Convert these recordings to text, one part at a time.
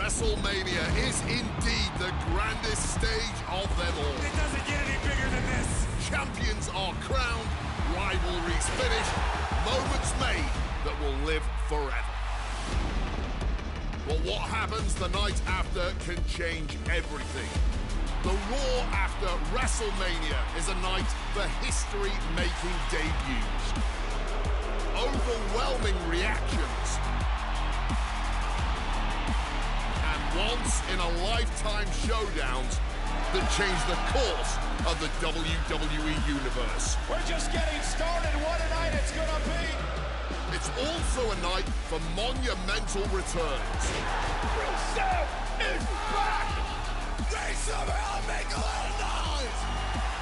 WrestleMania is indeed the grandest stage of them all. It doesn't get any bigger than this. Champions are crowned, rivalries finished, moments made that will live forever. But what happens the night after can change everything. The Raw after WrestleMania is a night for history-making debuts. Overwhelming reactions. And once-in-a-lifetime showdowns that change the course of the WWE Universe. We're just getting started. What a night it's gonna be. It's also a night for monumental returns. Rusev is back! They somehow make a lot of noise!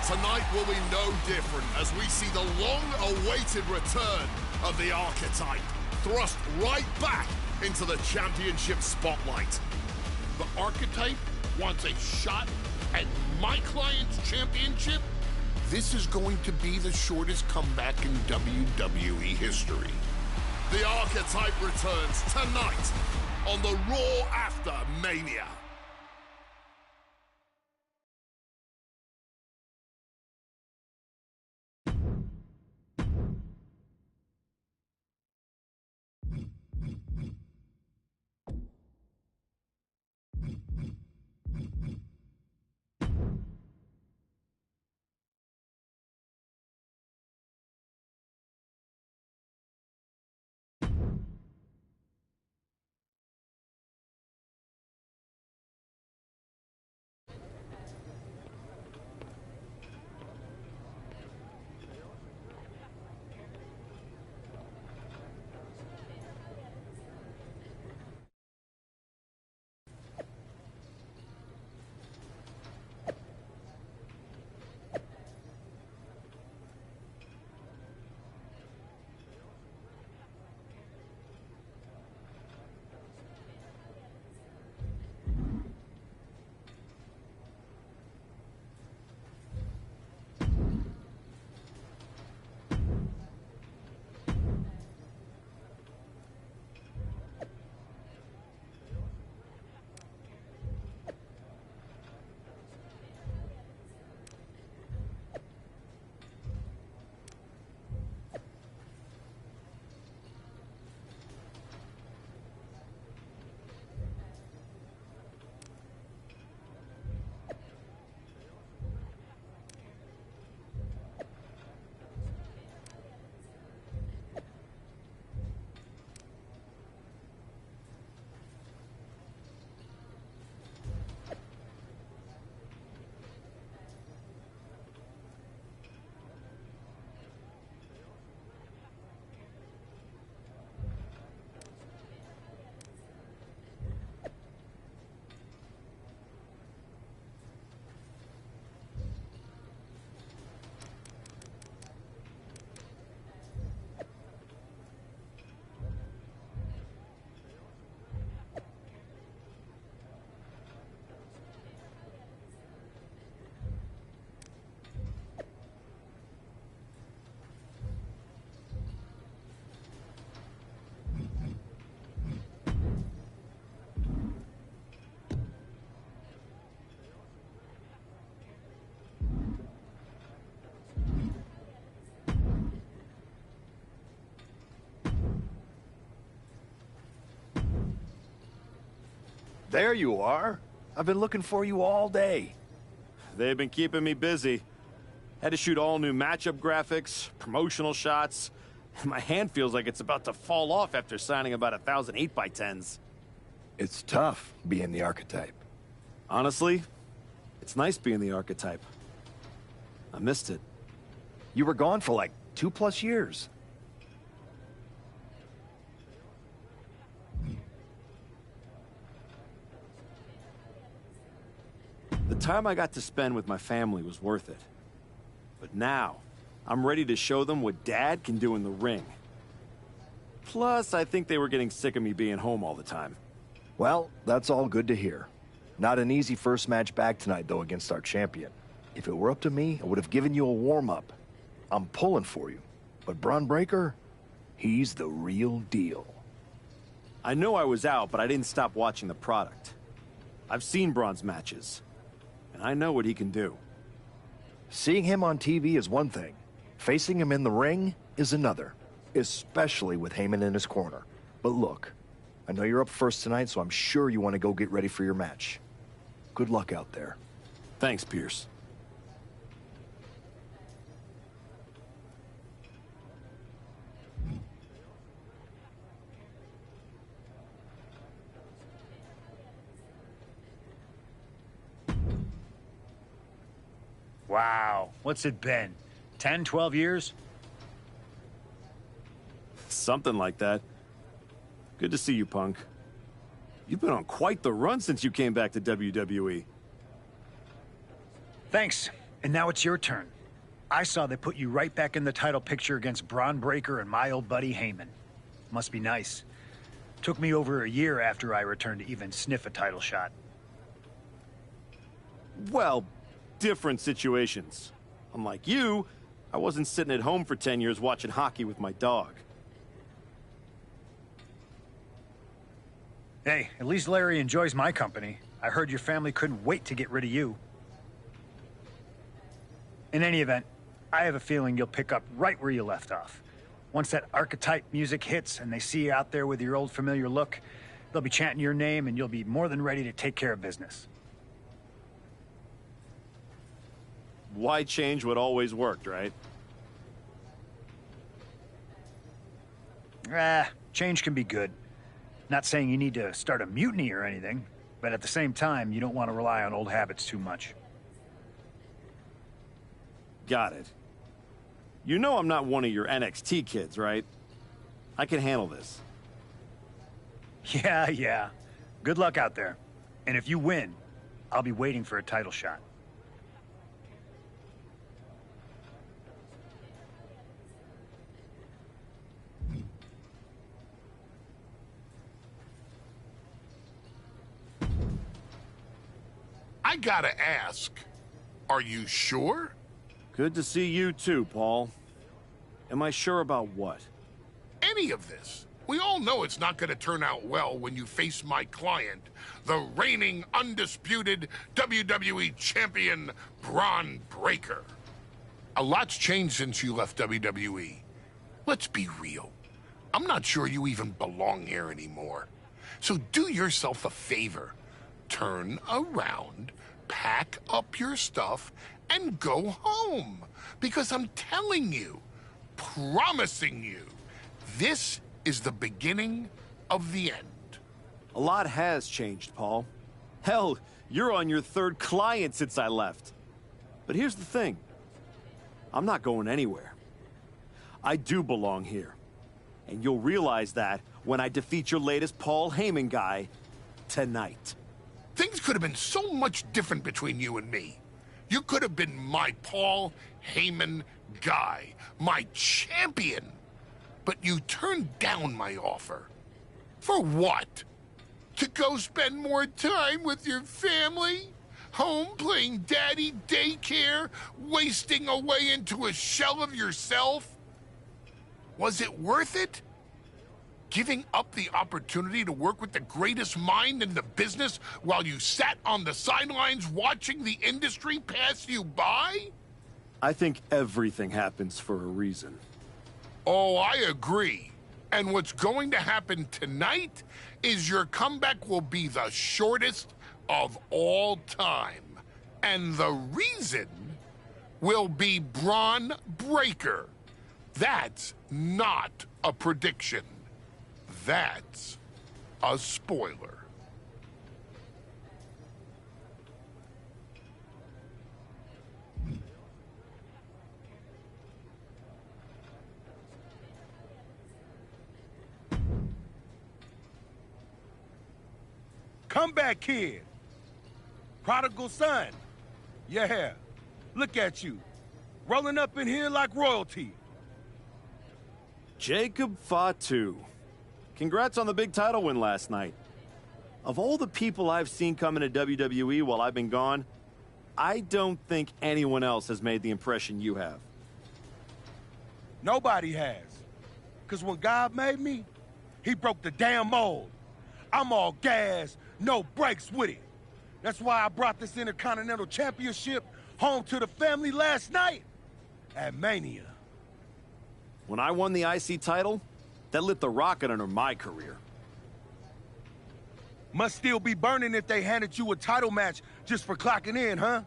Tonight will be no different as we see the long-awaited return of the Archetype, thrust right back into the championship spotlight. The Archetype wants a shot at my client's championship? This is going to be the shortest comeback in WWE history. The Archetype returns tonight on the Raw after Mania. There you are. I've been looking for you all day. They've been keeping me busy. Had to shoot all new matchup graphics, promotional shots. My hand feels like it's about to fall off after signing about 1,000 8x10s. It's tough being the Archetype. Honestly, it's nice being the Archetype. I missed it. You were gone for like 2+ years. The time I got to spend with my family was worth it. But now, I'm ready to show them what Dad can do in the ring. Plus, I think they were getting sick of me being home all the time. Well, that's all good to hear. Not an easy first match back tonight, though, against our champion. If it were up to me, I would have given you a warm-up. I'm pulling for you. But Braun Breaker, he's the real deal. I know I was out, but I didn't stop watching the product. I've seen Braun's matches, and I know what he can do. Seeing him on TV is one thing. Facing him in the ring is another, especially with Heyman in his corner. But look, I know you're up first tonight, so I'm sure you want to go get ready for your match. Good luck out there. Thanks, Pierce. Wow, what's it been? 10, 12 years? Something like that. Good to see you, Punk. You've been on quite the run since you came back to WWE. Thanks, and now it's your turn. I saw they put you right back in the title picture against Braun Breaker and my old buddy Heyman. Must be nice. Took me over a year after I returned to even sniff a title shot. Well, different situations. Unlike you, I wasn't sitting at home for 10 years watching hockey with my dog. Hey, at least Larry enjoys my company. I heard your family couldn't wait to get rid of you. In any event, I have a feeling you'll pick up right where you left off. Once that archetype music hits and they see you out there with your old familiar look, they'll be chanting your name and you'll be more than ready to take care of business. Why change what always worked, right? Change can be good. Not saying you need to start a mutiny or anything, but at the same time, you don't want to rely on old habits too much. Got it. You know I'm not one of your NXT kids, right? I can handle this. Yeah. Good luck out there. And if you win, I'll be waiting for a title shot. I gotta ask, are you sure? Good to see you too, Paul. Am I sure about what? Any of this. We all know it's not gonna turn out well when you face my client, the reigning, undisputed WWE Champion, Braun Breaker. A lot's changed since you left WWE. Let's be real. I'm not sure you even belong here anymore. So do yourself a favor. Turn around, pack up your stuff, and go home. Because I'm telling you, promising you, this is the beginning of the end. A lot has changed, Paul. Hell, you're on your third client since I left. But here's the thing. I'm not going anywhere. I do belong here. And you'll realize that when I defeat your latest Paul Heyman guy tonight. Things could have been so much different between you and me. You could have been my Paul Heyman guy, my champion. But you turned down my offer. For what? To go spend more time with your family? Home playing daddy daycare? Wasting away into a shell of yourself? Was it worth it? Giving up the opportunity to work with the greatest mind in the business while you sat on the sidelines watching the industry pass you by? I think everything happens for a reason. Oh, I agree. And what's going to happen tonight is your comeback will be the shortest of all time. And the reason will be Braun Breaker. That's not a prediction. That's a spoiler. Comeback kid. Prodigal son. Yeah. Look at you. Rolling up in here like royalty. Jacob Fatu. Congrats on the big title win last night. Of all the people I've seen come into WWE while I've been gone, I don't think anyone else has made the impression you have. Nobody has. Because when God made me, he broke the damn mold. I'm all gas, no brakes with it. That's why I brought this Intercontinental Championship home to the family last night at Mania. When I won the IC title, that lit the rocket under my career. Must still be burning if they handed you a title match just for clocking in, huh?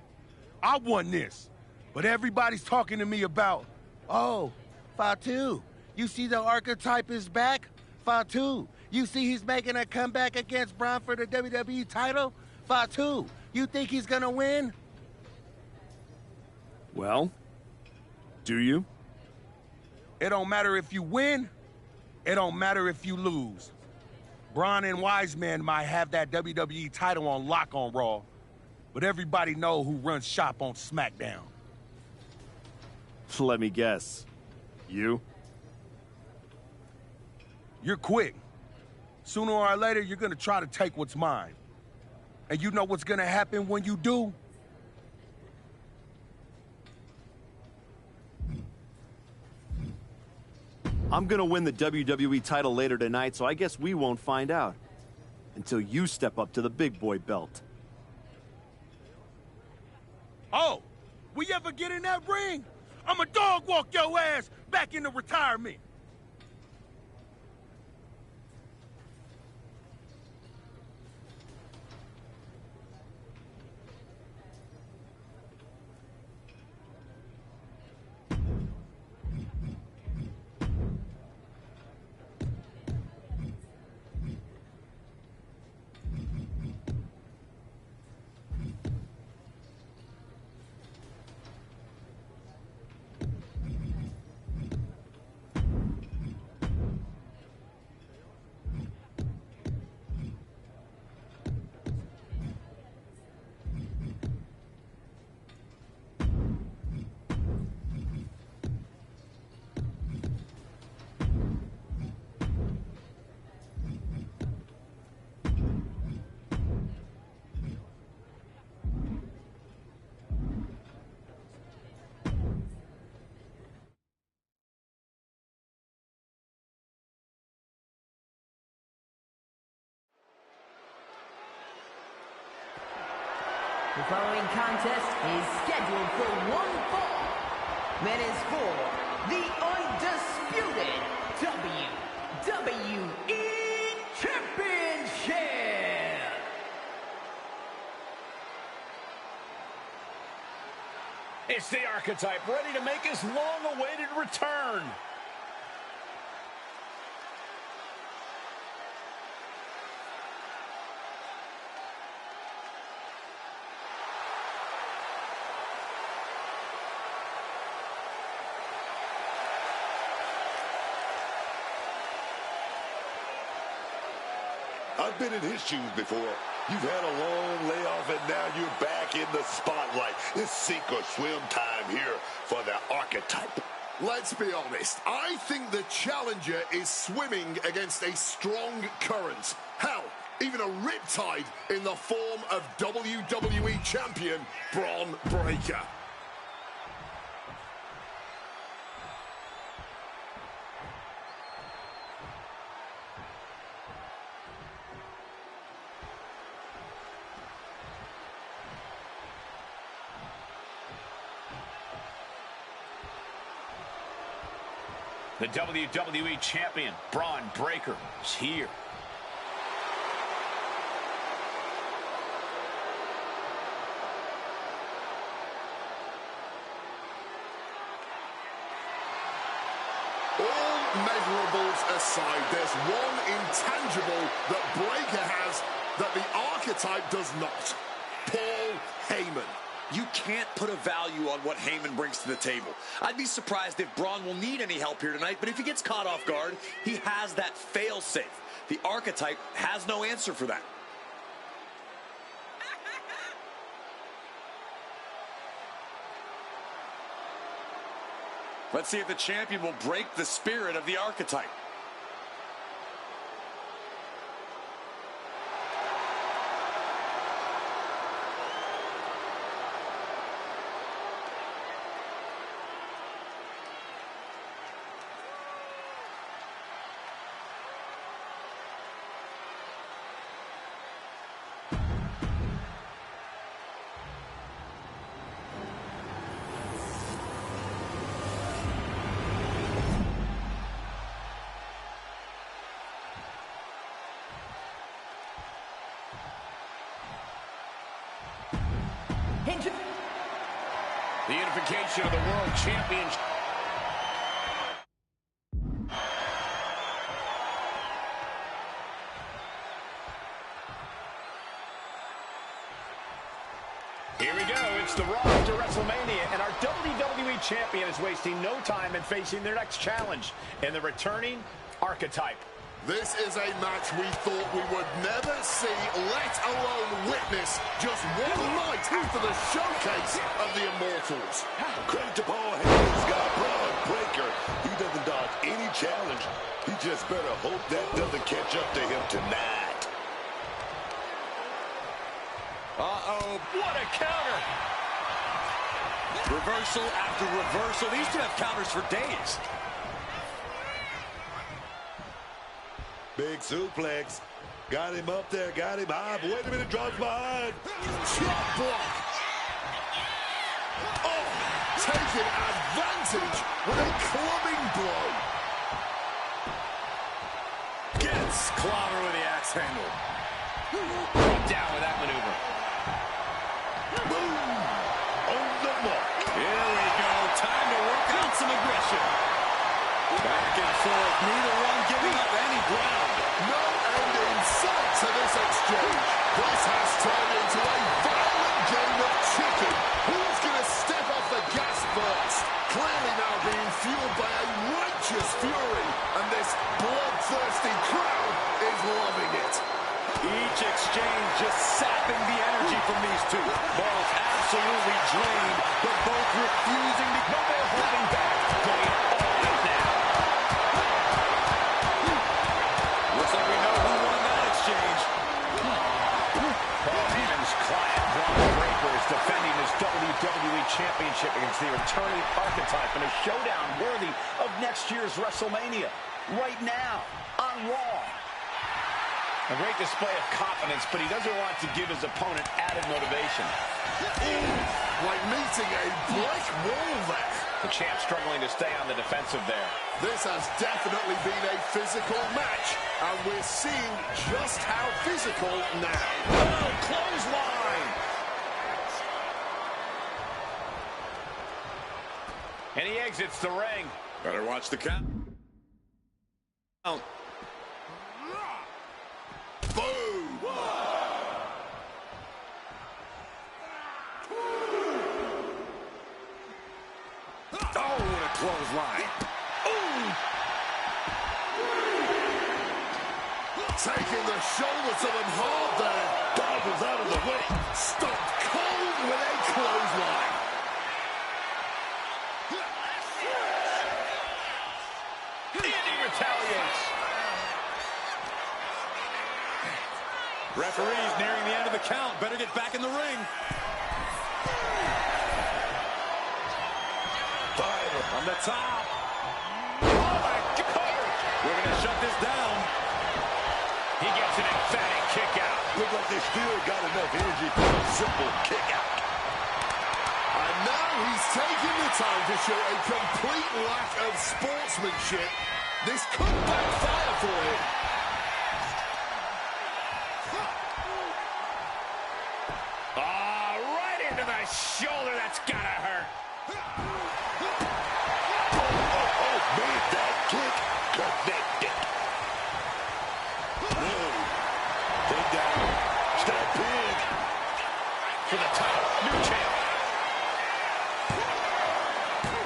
I won this, but everybody's talking to me about, oh, Fatu, you see the archetype is back? Fatu, you see he's making a comeback against Braun for the WWE title? Fatu, you think he's gonna win? Well, do you? It don't matter if you win, it don't matter if you lose. Braun and Wiseman might have that WWE title on lock on Raw, but everybody know who runs shop on SmackDown. Let me guess. You? You're quick. Sooner or later, you're gonna try to take what's mine. And you know what's gonna happen when you do? I'm gonna win the WWE title later tonight, so I guess we won't find out. Until you step up to the big boy belt. Oh, we ever get in that ring? I'ma dog walk your ass back into retirement. The following contest is scheduled for one fall. That is for the undisputed WWE Championship. It's the Archetype ready to make his long-awaited return. I've been in his shoes before. You've had a long layoff, and now you're back in the spotlight. It's sink or swim time here for the Archetype. Let's be honest, I think the challenger is swimming against a strong current. Hell, even a riptide in the form of WWE Champion Braun Breaker. The WWE Champion, Braun Breaker, is here. All measurables aside, there's one intangible that Breaker has that the Archetype does not. Paul Heyman. You can't put a value on what Heyman brings to the table. I'd be surprised if Braun will need any help here tonight, but if he gets caught off guard, he has that fail-safe. The Archetype has no answer for that. Let's see if the champion will break the spirit of the Archetype. The unification of the World Championship. Here we go. It's the road to WrestleMania, and our WWE Champion is wasting no time in facing their next challenge in the returning Archetype. This is a match we thought we would never see, let alone witness, just one night after the showcase of the Immortals. Credit to Paul Heyman's got Braun Breaker. He doesn't dodge any challenge. He just better hope that doesn't catch up to him tonight. Uh-oh, what a counter! Reversal after reversal. These two have counters for days. Big suplex. Got him up there, got him high. But wait a minute, drops behind. Chop block. Oh, taking advantage with a clubbing blow. Gets clobber with the axe handle. Down with that maneuver. Boom! On the mark. Here we go. Time to work out some aggression. Back and forth. Neither one giving up any ground. No end in sight to this exchange. This has turned into a violent game of chicken. Who's going to step off the gas first? Clearly now being fueled by a righteous fury, and this bloodthirsty crowd is loving it. Each exchange just sapping the energy from these two. Both absolutely drained, but both refusing to go there, holding back. Going all out now. Looks like we know who won that exchange. Paul Heyman's client, Braun Breaker, is defending his WWE Championship against the returning Archetype in a showdown worthy of next year's WrestleMania. Right now, on Raw. A great display of confidence, but he doesn't want to give his opponent added motivation. Ooh, like meeting a brick wall there. The champ struggling to stay on the defensive there. This has definitely been a physical match, and we're seeing just how physical now. Oh, clothesline! And he exits the ring. Better watch the count. Boom! Oh, what a clothesline. Taking the shoulder to them hard there. Dodges out of the way. Stopped cold with a clothesline. And he retaliates. Referee's nearing the end of the count. Better get back in the ring. On the top. Oh, my God. We're going to shut this down. He gets an emphatic kick out. Look like they still got enough energy for a simple kick out. And now he's taking the time to show a complete lack of sportsmanship. This could backfire for him. Right into the shoulder. That's gotta hurt. Oh, man, that kick connected. Whoa. Take down. Step big. For the title. New champ.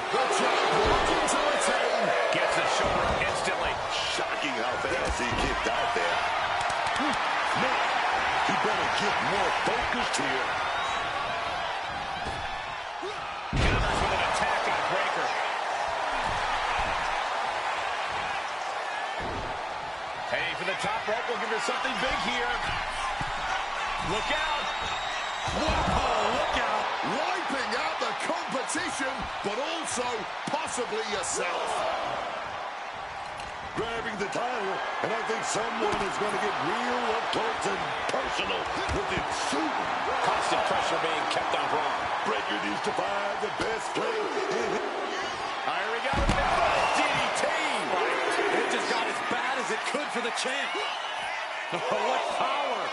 The champ looking to retain. Gets the shoulder up instantly. Shocking how fast he kicked out there. Man, he better get more focused here. Counters with an attack on Breaker. Heading for the top rope. Looking for something big here. Look out. Whoa, look out. Wiping out the competition, but also possibly yourself. Grabbing the title, and I think someone is going to get real up close and personal with it soon. Constant pressure being kept on Braun. Breaker needs to find the best play in it. Here we go. DDT. It just got as bad as it could for the champ. What power.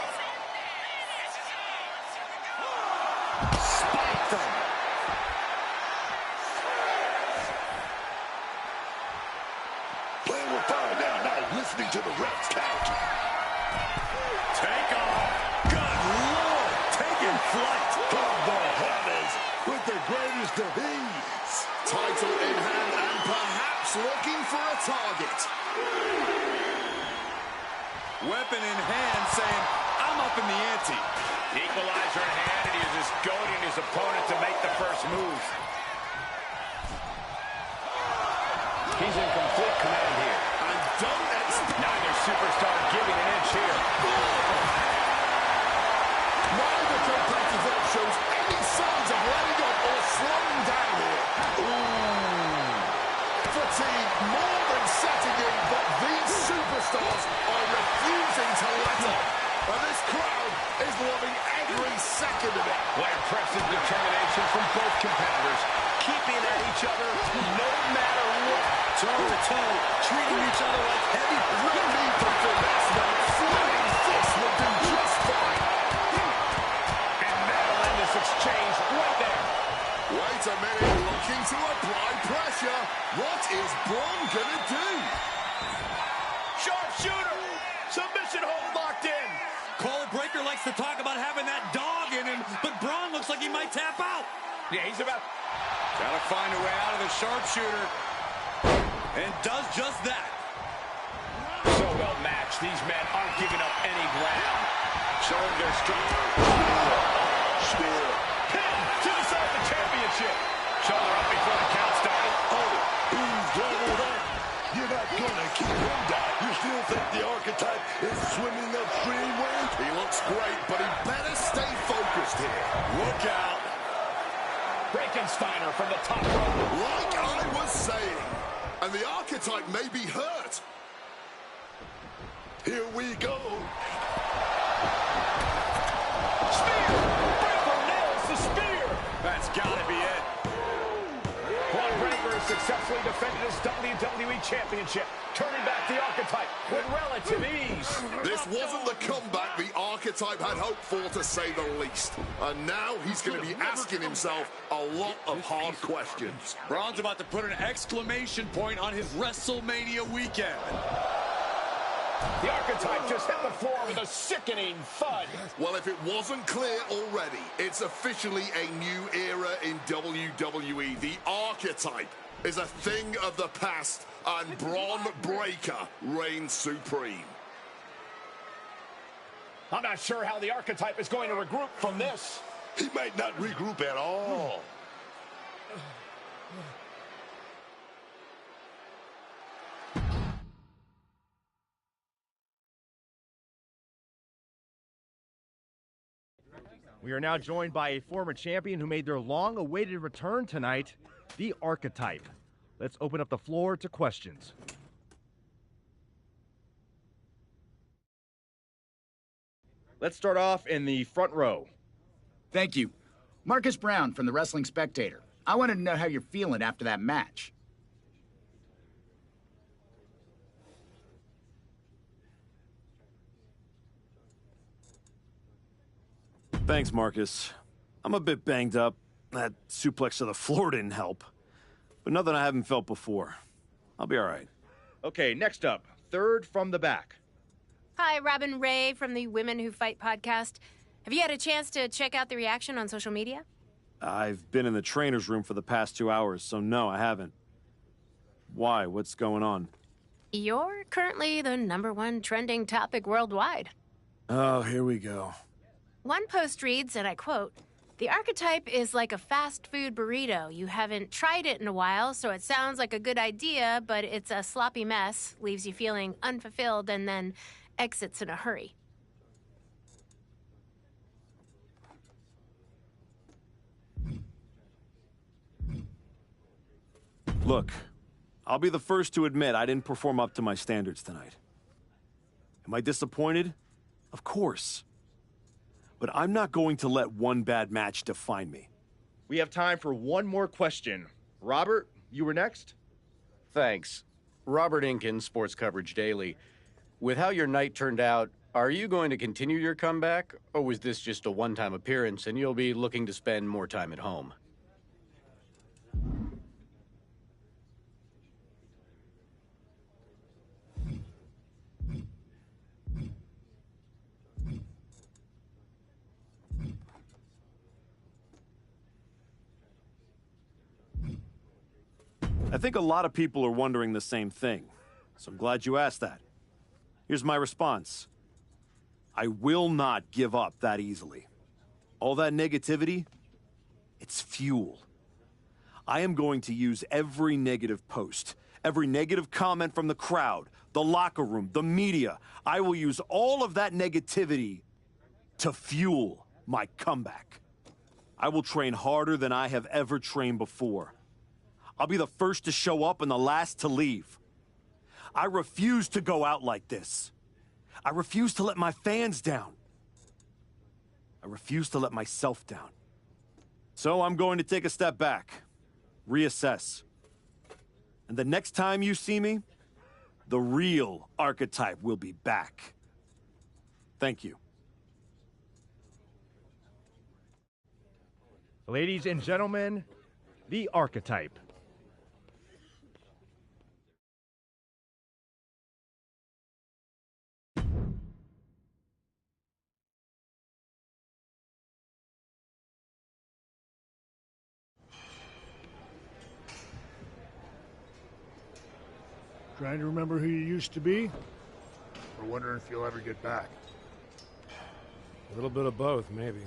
Spot flight. From the heavens with the greatest of ease. Title in hand and perhaps looking for a target. Weapon in hand saying, I'm up in the ante. Equalizer in hand, and he's just goading his opponent to make the first move. He's in complete command here. And don't expect... Neither superstar giving an inch here. Neither competitor shows any signs of letting up or slowing down here. Fatigue more than setting in, but these superstars are refusing to let up. And this crowd is loving every second of it. What impressive determination from both competitors, keeping at each other no matter what. Toe to toe, treating each other like heavy. No need for finesse, man. Flying fists will do just fine. And that'll end this exchange right there. Wait a minute, looking to apply pressure. What is Braun gonna do? Sharpshooter! Submission hold locked in. Cole Breaker likes to talk about having that dog in him, but Braun looks like he might tap out. Yeah, he's about... Gotta find a way out of the sharpshooter. And does just that. So well matched, these men aren't giving up any ground. Showing their strength. Spear. Pin to decide the championship. Shoulder up before the count started. Oh, he's doubled up. You're not gonna keep him down. You still think the archetype is swimming upstream with? He looks great, but he better stay focused here. Look out. Frankensteiner from the top rope. Like I was saying. And the archetype may be hurt. Here we go. Spear! Breaker nails the spear! That's gotta be it. Braun Breaker has successfully defended his WWE Championship, turning back the archetype with relative ease. This wasn't the comeback the archetype had hoped for, to say the least. And now he's going to be asking himself a lot of hard questions. Braun's about to put an exclamation point on his WrestleMania weekend. The archetype just hit the floor with a sickening thud. Well, if it wasn't clear already, it's officially a new era in WWE. The archetype is a thing of the past, and Braun Breaker reigns supreme. I'm not sure how the archetype is going to regroup from this. He might not regroup at all. We are now joined by a former champion who made their long-awaited return tonight, the Archetype. Let's open up the floor to questions. Let's start off in the front row. Thank you. Marcus Brown from the Wrestling Spectator. I wanted to know how you're feeling after that match. Thanks, Marcus. I'm a bit banged up. That suplex to the floor didn't help. But nothing I haven't felt before. I'll be all right. Okay, next up, third from the back. Hi, Robin Ray from the Women Who Fight podcast. Have you had a chance to check out the reaction on social media? I've been in the trainer's room for the past 2 hours, so no, I haven't. Why? What's going on? You're currently the #1 trending topic worldwide. Oh, here we go. One post reads, and I quote, "The archetype is like a fast food burrito. You haven't tried it in a while, so it sounds like a good idea, but it's a sloppy mess, leaves you feeling unfulfilled, and then exits in a hurry." Look, I'll be the first to admit I didn't perform up to my standards tonight. Am I disappointed? Of course. But I'm not going to let one bad match define me. We have time for one more question. Robert, you were next? Thanks. Robert Inkin, Sports Coverage Daily. With how your night turned out, are you going to continue your comeback, or was this just a one-time appearance and you'll be looking to spend more time at home? I think a lot of people are wondering the same thing, so I'm glad you asked that. Here's my response. I will not give up that easily. All that negativity, it's fuel. I am going to use every negative post, every negative comment from the crowd, the locker room, the media. I will use all of that negativity to fuel my comeback. I will train harder than I have ever trained before. I'll be the first to show up and the last to leave. I refuse to go out like this. I refuse to let my fans down. I refuse to let myself down. So I'm going to take a step back, reassess. And the next time you see me, the real archetype will be back. Thank you. Ladies and gentlemen, the archetype. Trying to remember who you used to be? Or wondering if you'll ever get back? A little bit of both, maybe.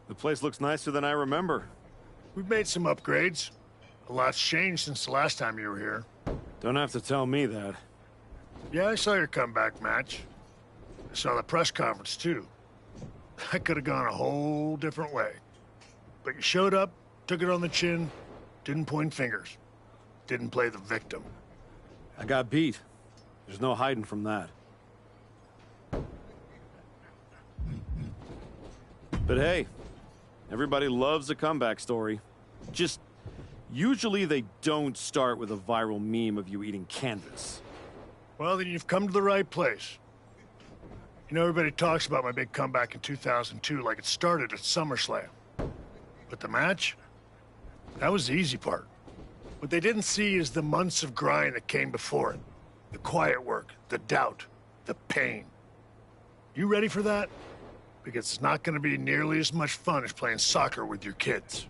The place looks nicer than I remember. We've made some upgrades. A lot's changed since the last time you were here. Don't have to tell me that. Yeah, I saw your comeback match. I saw the press conference, too. That could have gone a whole different way. But you showed up, took it on the chin, didn't point fingers. Didn't play the victim. I got beat. There's no hiding from that. But hey, everybody loves a comeback story. Just, usually they don't start with a viral meme of you eating canvas. Well, then you've come to the right place. You know, everybody talks about my big comeback in 2002 like it started at SummerSlam. But the match? That was the easy part. What they didn't see is the months of grind that came before it. The quiet work, the doubt, the pain. You ready for that? Because it's not going to be nearly as much fun as playing soccer with your kids.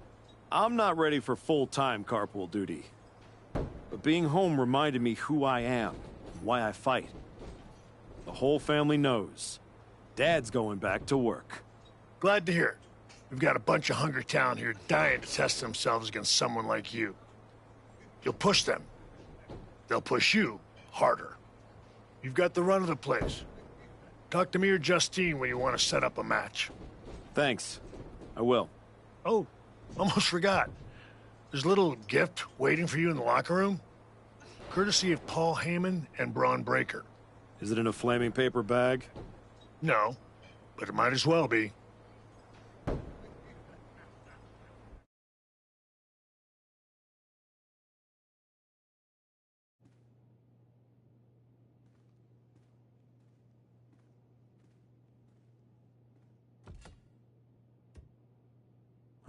I'm not ready for full-time carpool duty. But being home reminded me who I am, and why I fight. The whole family knows. Dad's going back to work. Glad to hear it. We've got a bunch of hungry talent here dying to test themselves against someone like you. You'll push them. They'll push you harder. You've got the run of the place. Talk to me or Justine when you want to set up a match. Thanks. I will. Oh, almost forgot. There's a little gift waiting for you in the locker room. Courtesy of Paul Heyman and Braun Breaker. Is it in a flaming paper bag? No, but it might as well be.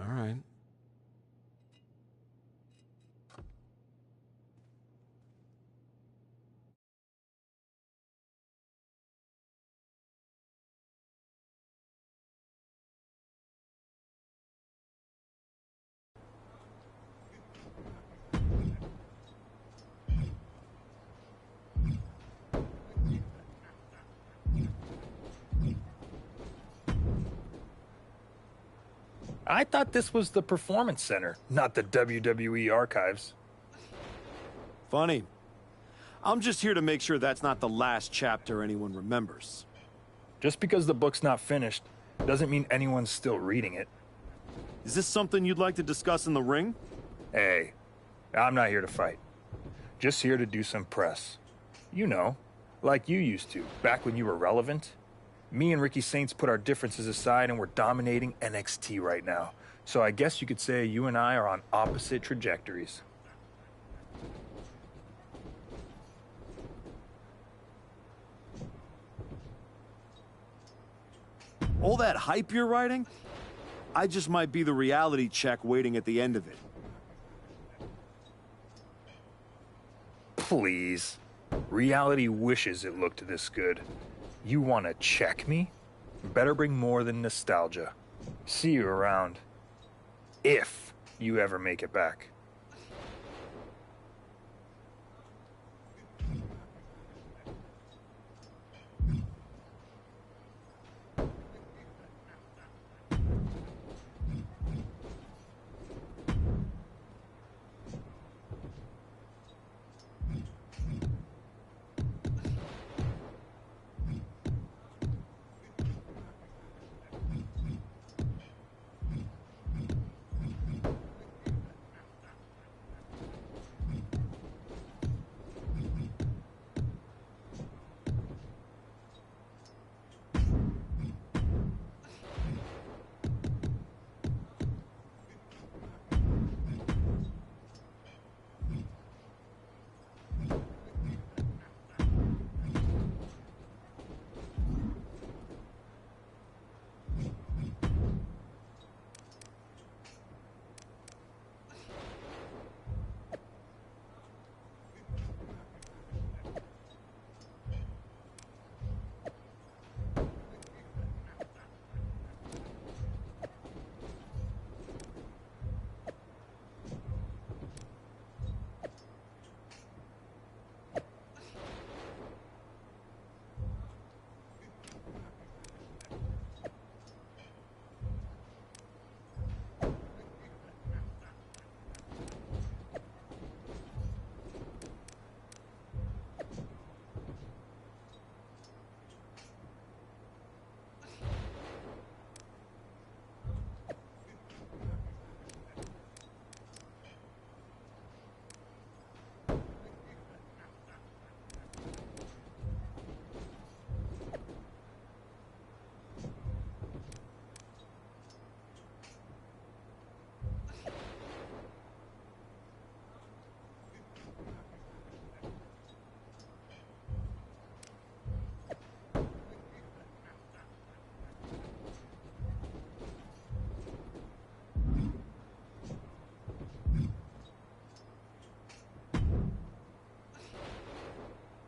All right. I thought this was the Performance Center, not the WWE Archives. Funny. I'm just here to make sure that's not the last chapter anyone remembers. Just because the book's not finished doesn't mean anyone's still reading it. Is this something you'd like to discuss in the ring? Hey, I'm not here to fight. Just here to do some press. You know, like you used to, back when you were relevant. Me and Ricky Saints put our differences aside and we're dominating NXT right now. So I guess you could say you and I are on opposite trajectories. All that hype you're writing? I just might be the reality check waiting at the end of it. Please. Reality wishes it looked this good. You want to check me? Better bring more than nostalgia. See you around. If you ever make it back.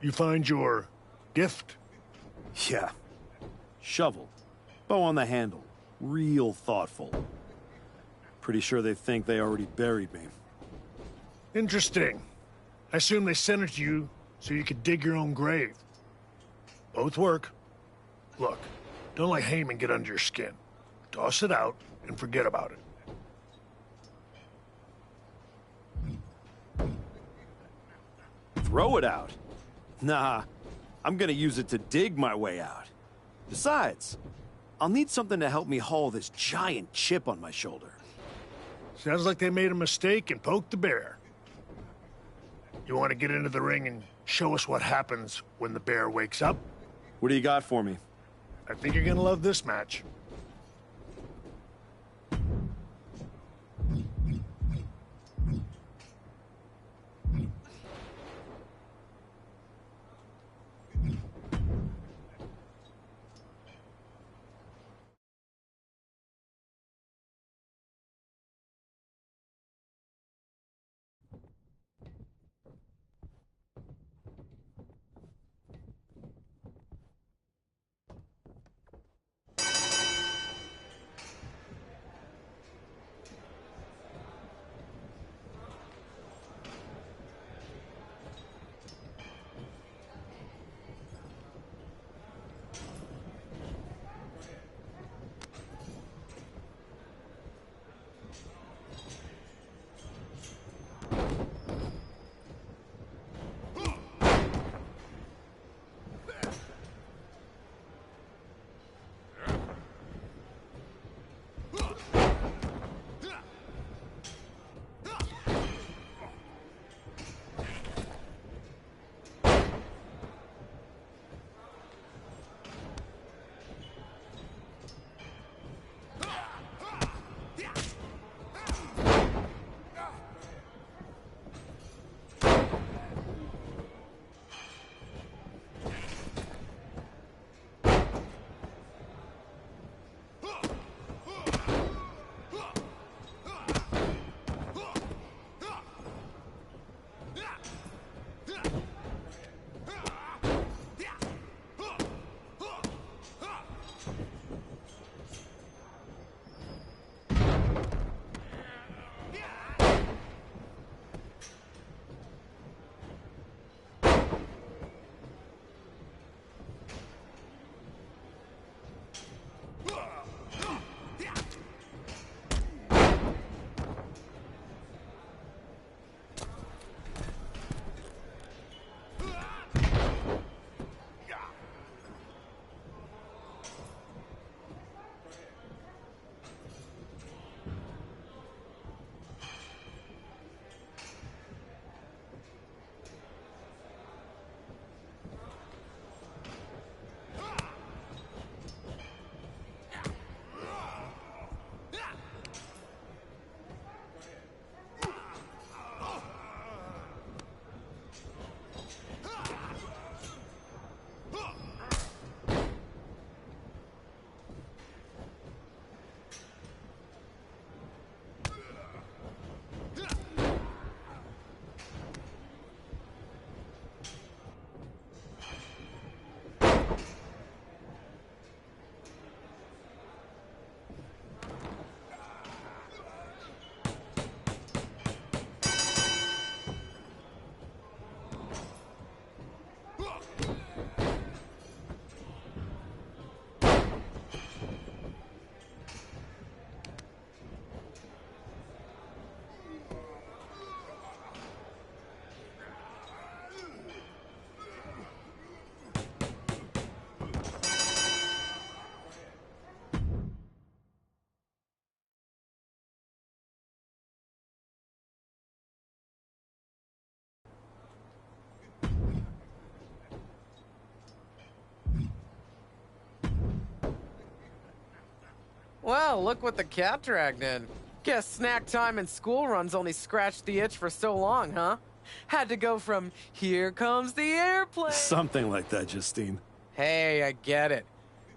You find your gift? Yeah. Shovel. Bow on the handle. Real thoughtful. Pretty sure they think they already buried me. Interesting. I assume they sent it to you so you could dig your own grave. Both work. Look, don't let Heyman get under your skin. Toss it out and forget about it. Throw it out? Nah, I'm gonna use it to dig my way out. Besides, I'll need something to help me haul this giant chip on my shoulder. Sounds like they made a mistake and poked the bear. You want to get into the ring and show us what happens when the bear wakes up? What do you got for me? I think you're gonna love this match. Well, look what the cat dragged in. Guess snack time and school runs only scratched the itch for so long, huh? Had to go from here comes the airplane. Something like that, Justine. Hey, I get it.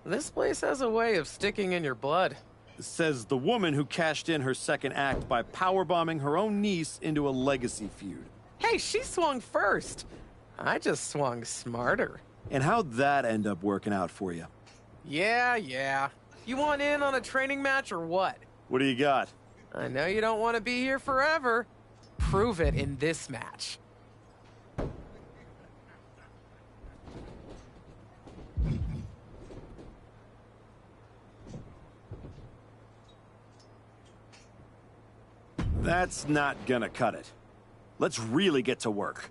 This place has a way of sticking in your blood. Says the woman who cashed in her second act by powerbombing her own niece into a legacy feud. Hey, she swung first. I just swung smarter. And how'd that end up working out for you? Yeah. You want in on a training match or what? What do you got? I know you don't want to be here forever. Prove it in this match. That's not gonna cut it. Let's really get to work.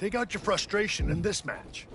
Take out your frustration in this match.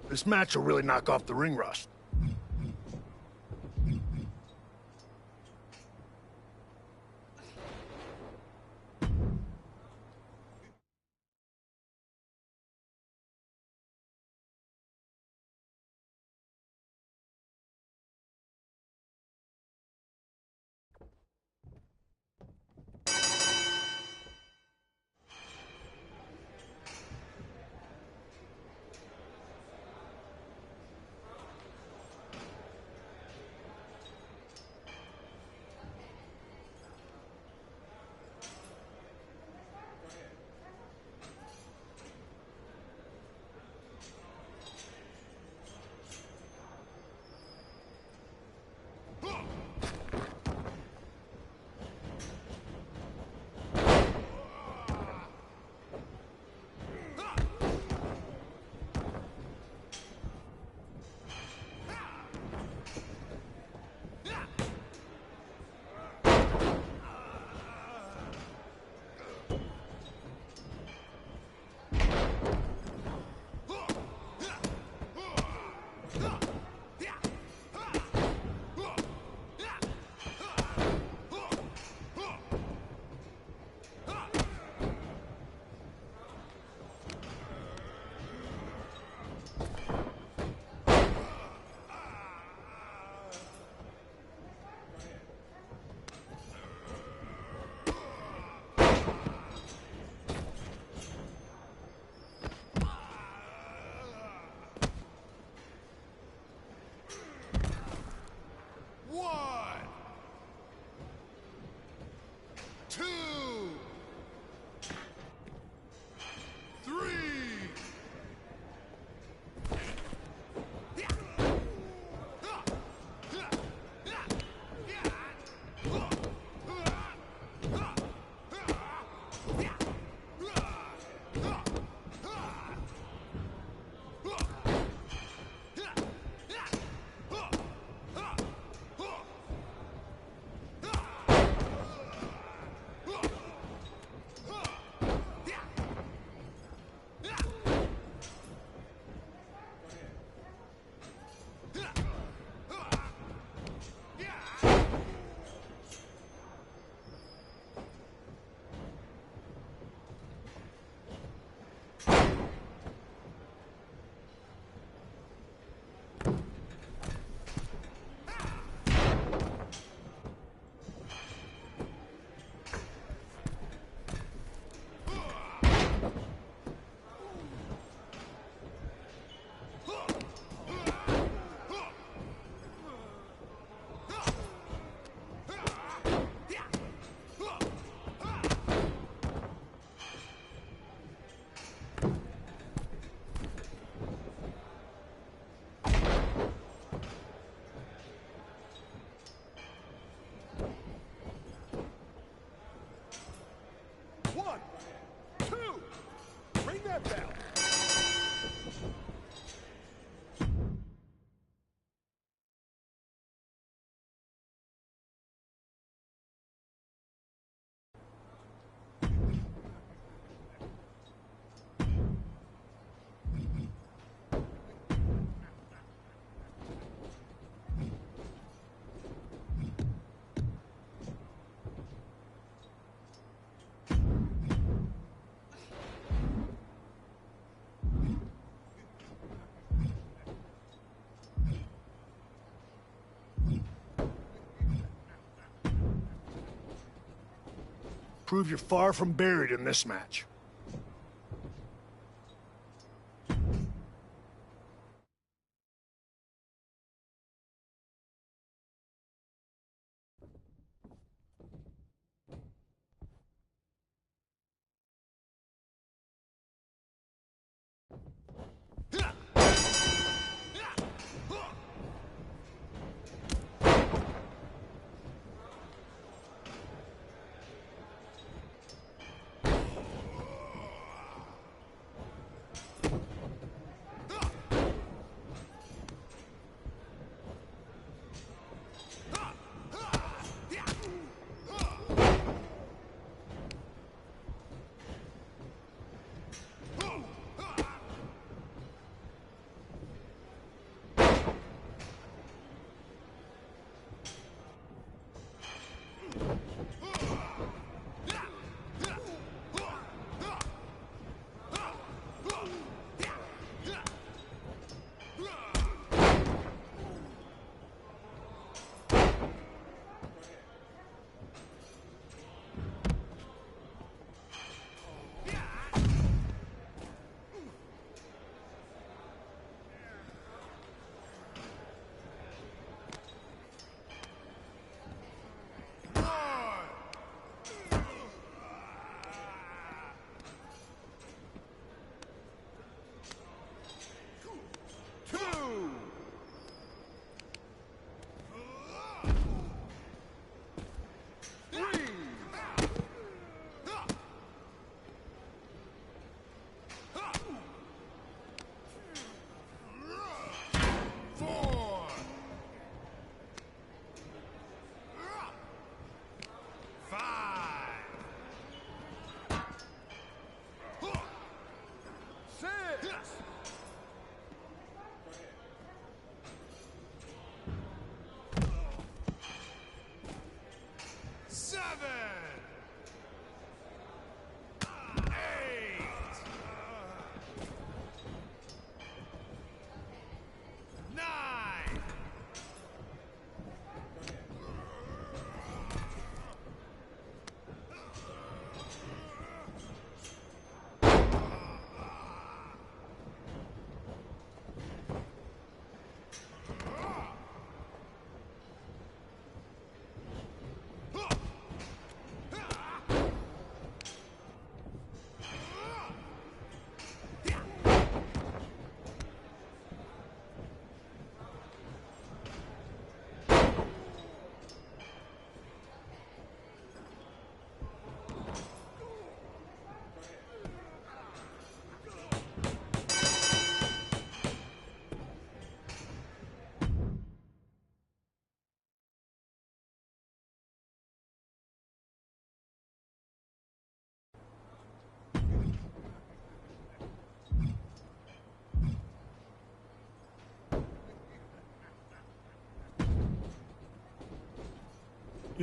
This match will really knock off the ring rust. prove you're far from buried in this match.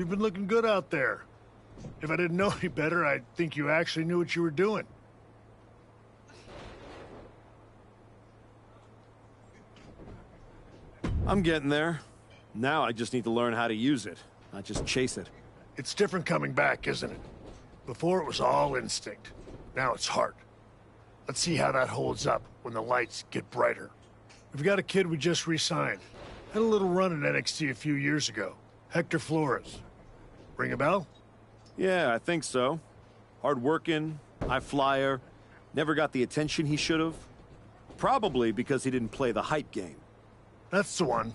You've been looking good out there. If I didn't know any better, I'd think you actually knew what you were doing. I'm getting there. Now I just need to learn how to use it, not just chase it. It's different coming back, isn't it? Before it was all instinct. Now it's heart. Let's see how that holds up when the lights get brighter. We've got a kid we just re-signed. Had a little run in NXT a few years ago. Hector Flores. Ring a bell? Yeah, I think so. Hard-working, high flyer, never got the attention he should have. Probably because he didn't play the hype game. That's the one.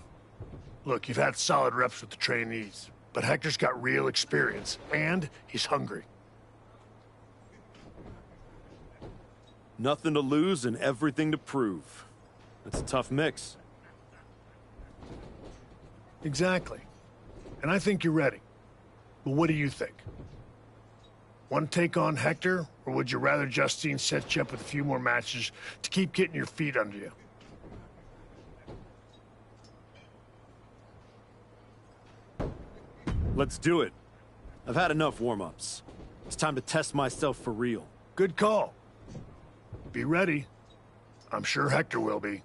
Look, you've had solid reps with the trainees, but Hector's got real experience, and he's hungry. Nothing to lose and everything to prove. That's a tough mix. Exactly. And I think you're ready. But what do you think? Want to take on Hector, or would you rather Justine set you up with a few more matches to keep getting your feet under you? Let's do it. I've had enough warm-ups. It's time to test myself for real. Good call. Be ready. I'm sure Hector will be.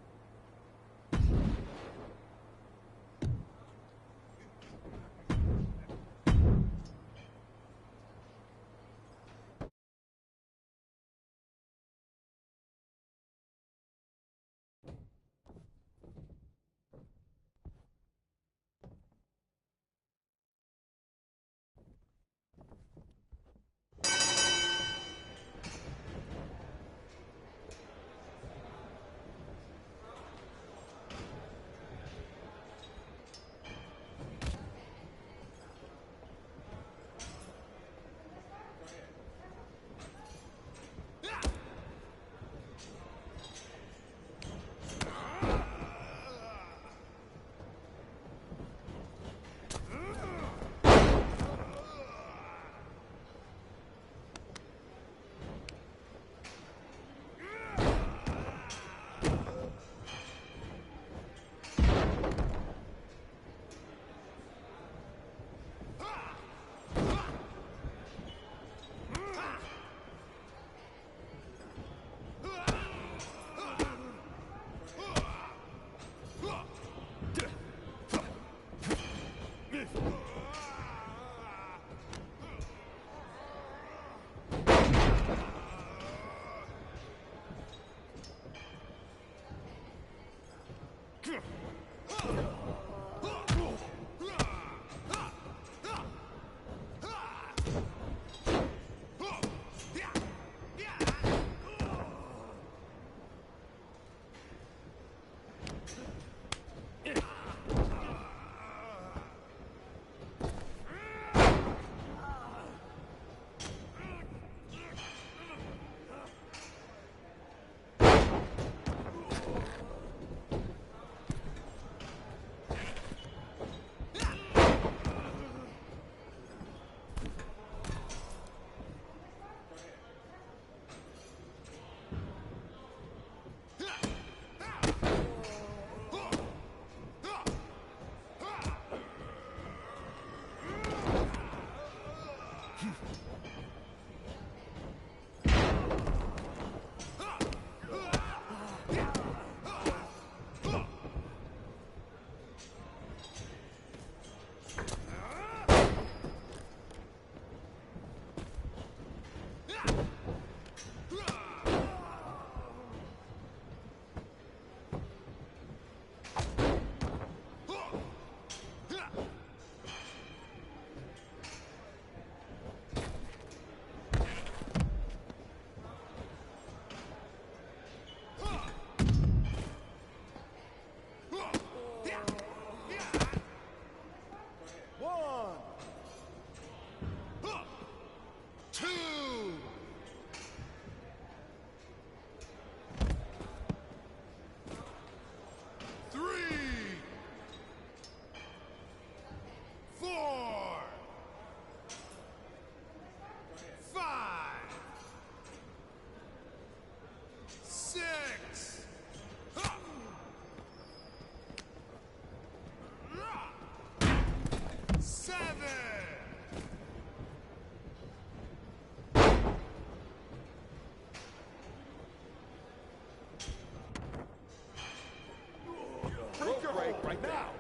right now.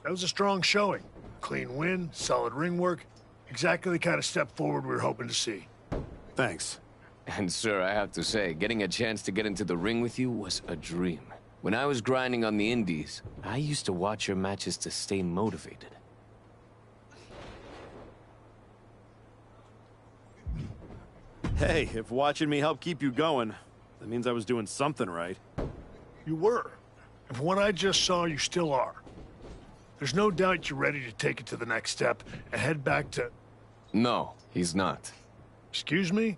That was a strong showing. Clean win, solid ring work. Exactly the kind of step forward we were hoping to see. Thanks. And sir, I have to say, getting a chance to get into the ring with you was a dream. When I was grinding on the indies, I used to watch your matches to stay motivated. Hey, if watching me helped keep you going, that means I was doing something right. You were. And from what I just saw, you still are. There's no doubt you're ready to take it to the next step and head back to... No, he's not. Excuse me?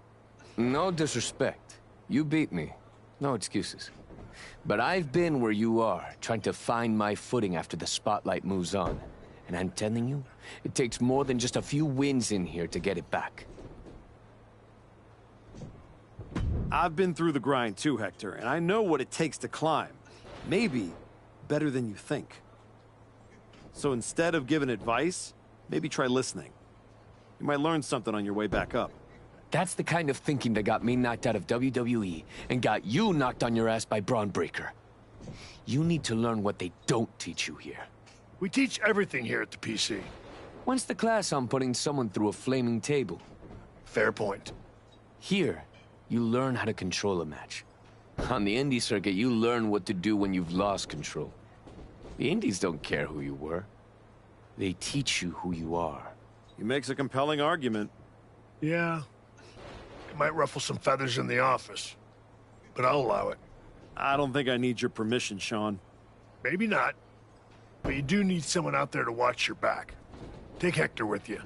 No disrespect. You beat me. No excuses. But I've been where you are, trying to find my footing after the spotlight moves on. And I'm telling you, it takes more than just a few wins in here to get it back. I've been through the grind too, Hector, and I know what it takes to climb. Maybe better than you think. So instead of giving advice, maybe try listening. You might learn something on your way back up. That's the kind of thinking that got me knocked out of WWE and got you knocked on your ass by Braun Breaker. You need to learn what they don't teach you here. We teach everything here at the PC. When's the class on putting someone through a flaming table? Fair point. Here, you learn how to control a match. On the indie circuit, you learn what to do when you've lost control. The indies don't care who you were. They teach you who you are. He makes a compelling argument. Yeah. It might ruffle some feathers in the office, but I'll allow it. I don't think I need your permission, Sean. Maybe not, but you do need someone out there to watch your back. Take Hector with you,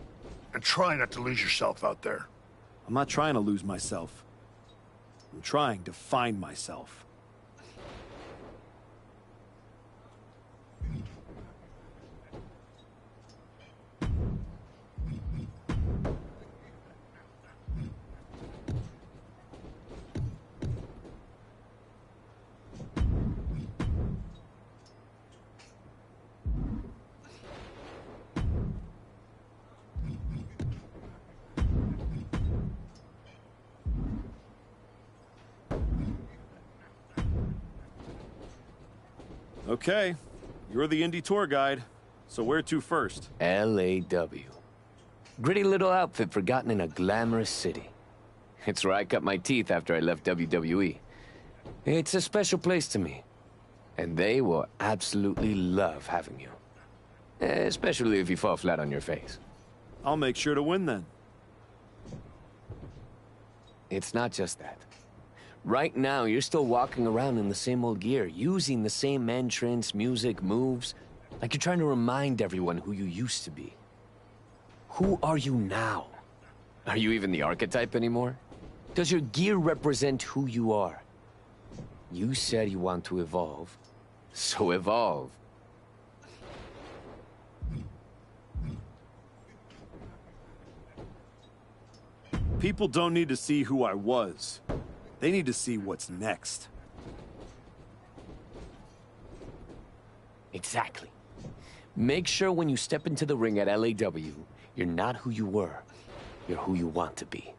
and try not to lose yourself out there. I'm not trying to lose myself. I'm trying to find myself. Okay, you're the indie tour guide, so where to first? LAW. Gritty little outfit forgotten in a glamorous city. It's where I cut my teeth after I left WWE. It's a special place to me, and they will absolutely love having you. Especially if you fall flat on your face. I'll make sure to win then. It's not just that. Right now, you're still walking around in the same old gear, using the same entrance, music, moves, like you're trying to remind everyone who you used to be. Who are you now? Are you even the archetype anymore? Does your gear represent who you are? You said you want to evolve, so evolve. People don't need to see who I was. They need to see what's next. Exactly. Make sure when you step into the ring at LAW, you're not who you were. You're who you want to be.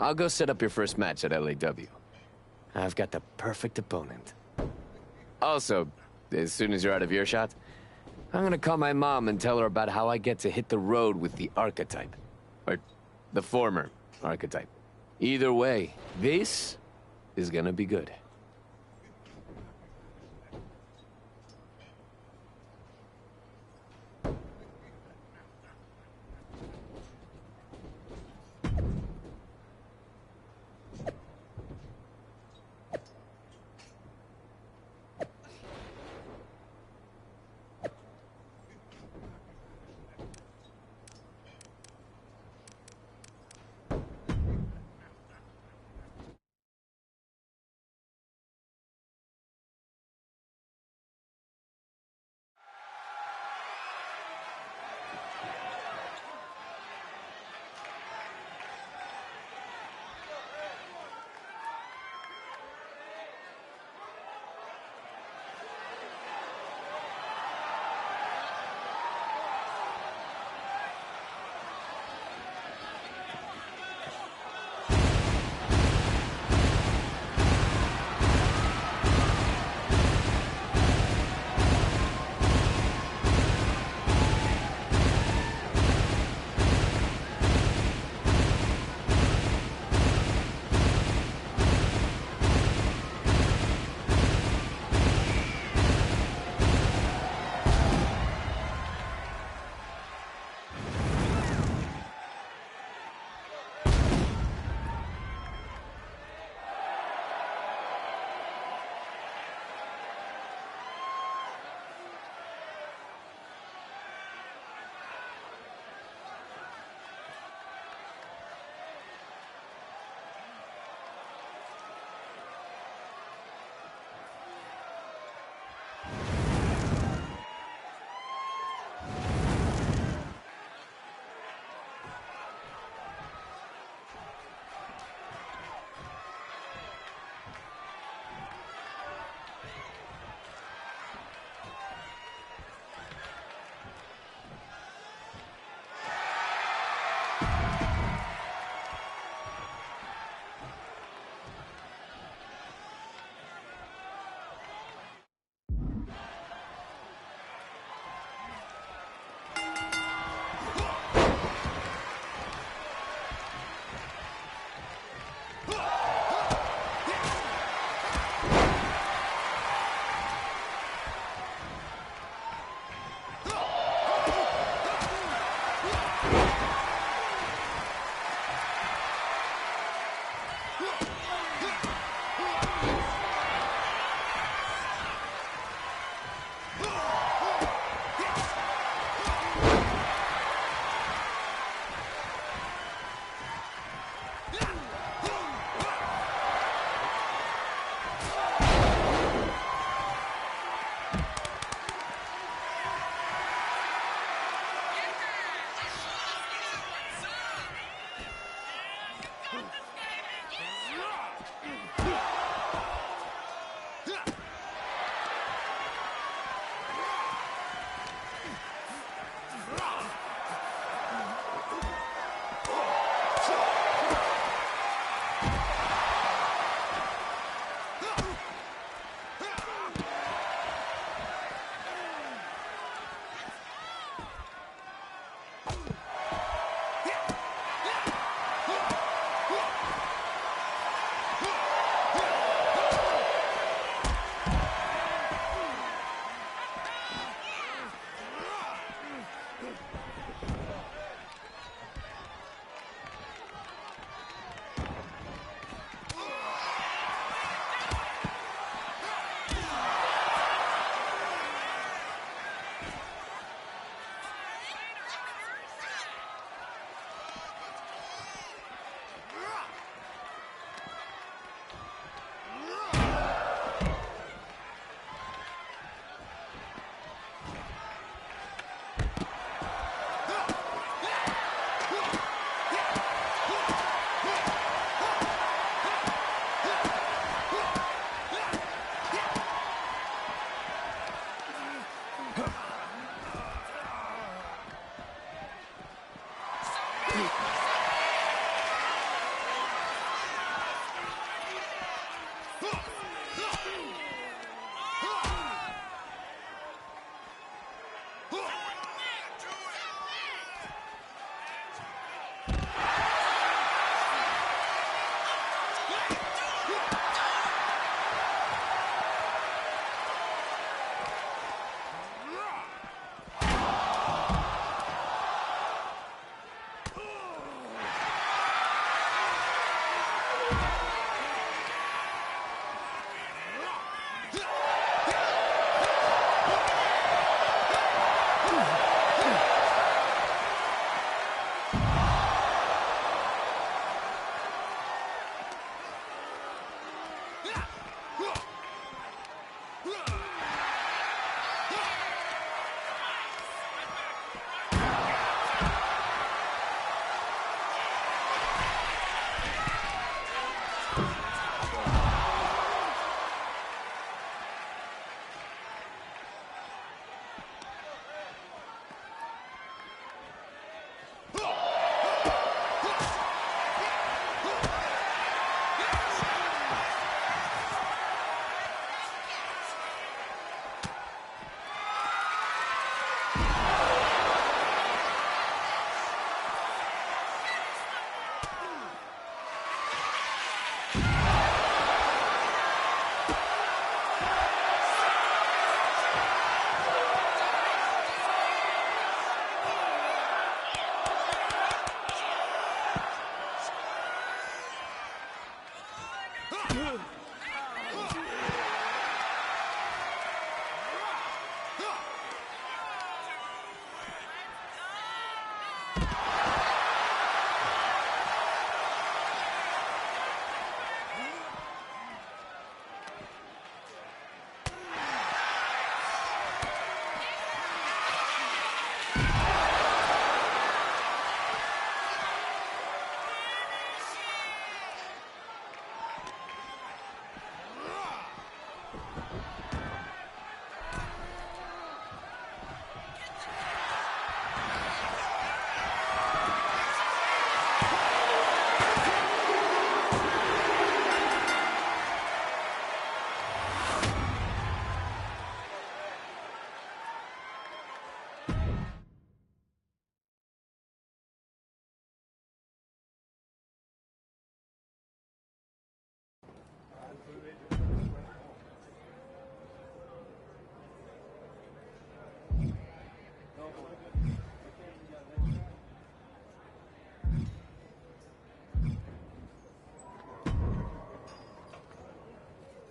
I'll go set up your first match at LAW. I've got the perfect opponent. Also, as soon as you're out of earshot, I'm gonna call my mom and tell her about how I get to hit the road with the archetype. Or the former archetype. Either way, this is gonna be good.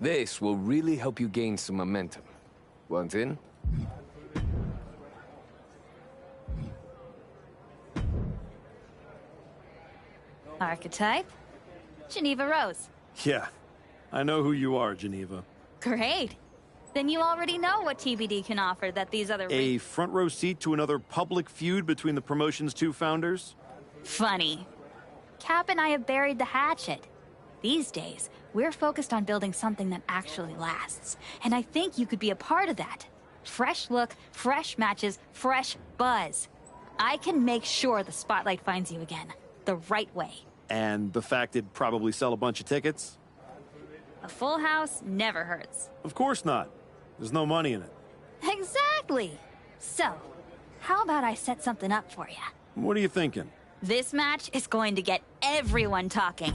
This will really help you gain some momentum. Want in? Archetype? Geneva Rose. Yeah, I know who you are, Geneva. Great. Then you already know what TBD can offer that these other... A front row seat to another public feud between the promotion's two founders? Funny. Cap and I have buried the hatchet. These days, we're focused on building something that actually lasts. And I think you could be a part of that. Fresh look, fresh matches, fresh buzz. I can make sure the spotlight finds you again. The right way. And the fact it'd probably sell a bunch of tickets? A full house never hurts. Of course not. There's no money in it. Exactly. So, how about I set something up for you? What are you thinking? This match is going to get everyone talking.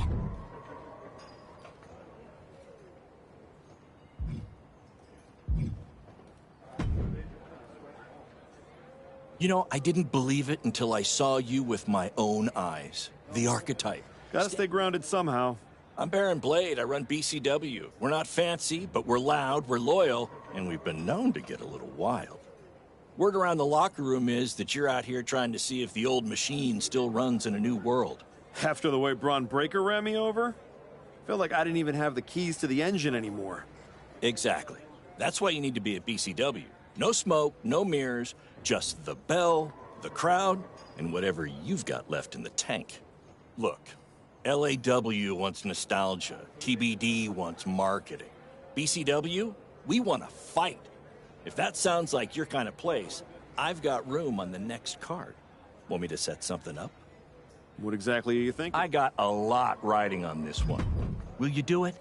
You know, I didn't believe it until I saw you with my own eyes. The Archetype. Gotta stay grounded somehow. I'm Baron Blade. I run BCW. We're not fancy, but we're loud, we're loyal, and we've been known to get a little wild. Word around the locker room is that you're out here trying to see if the old machine still runs in a new world. After the way Braun Breaker ran me over? Felt like I didn't even have the keys to the engine anymore. Exactly. That's why you need to be at BCW. No smoke, no mirrors, just the bell, the crowd, and whatever you've got left in the tank. Look, LAW wants nostalgia, TBD wants marketing. BCW, we want to fight. If that sounds like your kind of place, I've got room on the next card. Want me to set something up? What exactly are you thinking? I got a lot riding on this one. Will you do it?